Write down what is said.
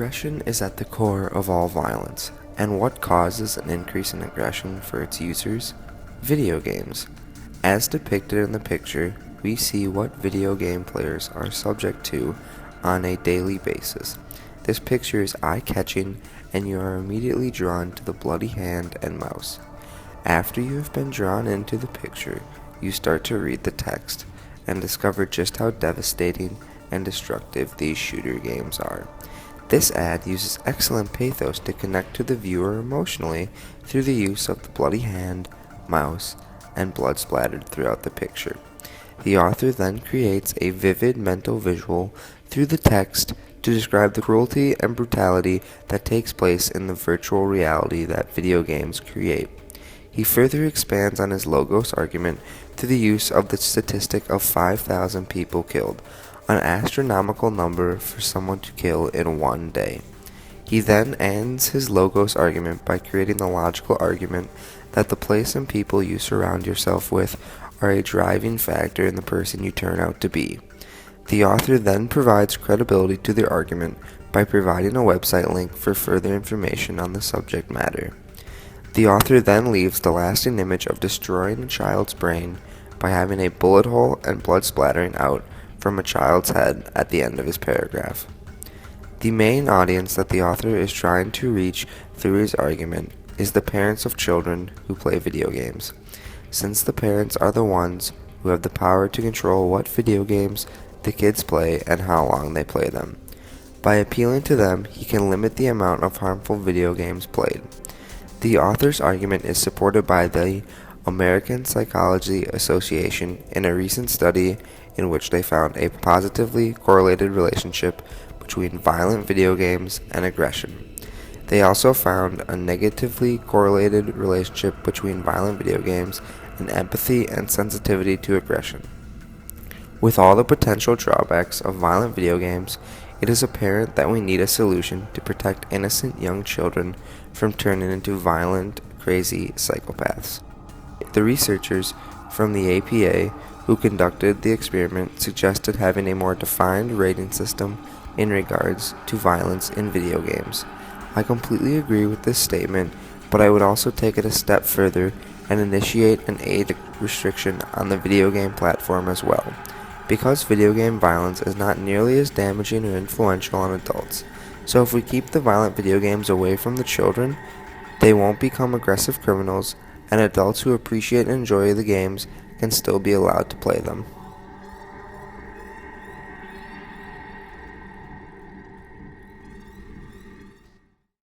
Aggression is at the core of all violence, and what causes an increase in aggression for its users? Video games. As depicted in the picture, we see what video game players are subject to on a daily basis. This picture is eye-catching, and you are immediately drawn to the bloody hand and mouse. After you have been drawn into the picture, you start to read the text and discover just how devastating and destructive these shooter games are. This ad uses excellent pathos to connect to the viewer emotionally through the use of the bloody hand, mouse, and blood splattered throughout the picture. The author then creates a vivid mental visual through the text to describe the cruelty and brutality that takes place in the virtual reality that video games create. He further expands on his logos argument through the use of the statistic of 5,000 people killed, an astronomical number for someone to kill in one day. He then ends his logos argument by creating the logical argument that the place and people you surround yourself with are a driving factor in the person you turn out to be. The author then provides credibility to the argument by providing a website link for further information on the subject matter. The author then leaves the lasting image of destroying a child's brain by having a bullet hole and blood splattering out from a child's head at the end of his paragraph. The main audience that the author is trying to reach through his argument is the parents of children who play video games, since the parents are the ones who have the power to control what video games the kids play and how long they play them. By appealing to them, he can limit the amount of harmful video games played. The author's argument is supported by the American Psychology Association in a recent study in which they found a positively correlated relationship between violent video games and aggression. They also found a negatively correlated relationship between violent video games and empathy and sensitivity to aggression. With all the potential drawbacks of violent video games, it is apparent that we need a solution to protect innocent young children from turning into violent, crazy psychopaths. The researchers from the APA who conducted the experiment suggested having a more defined rating system in regards to violence in video games. I completely agree with this statement, but I would also take it a step further and initiate an age restriction on the video game platform as well, because video game violence is not nearly as damaging or influential on adults. So if we keep the violent video games away from the children, they won't become aggressive criminals, and adults who appreciate and enjoy the games can still be allowed to play them.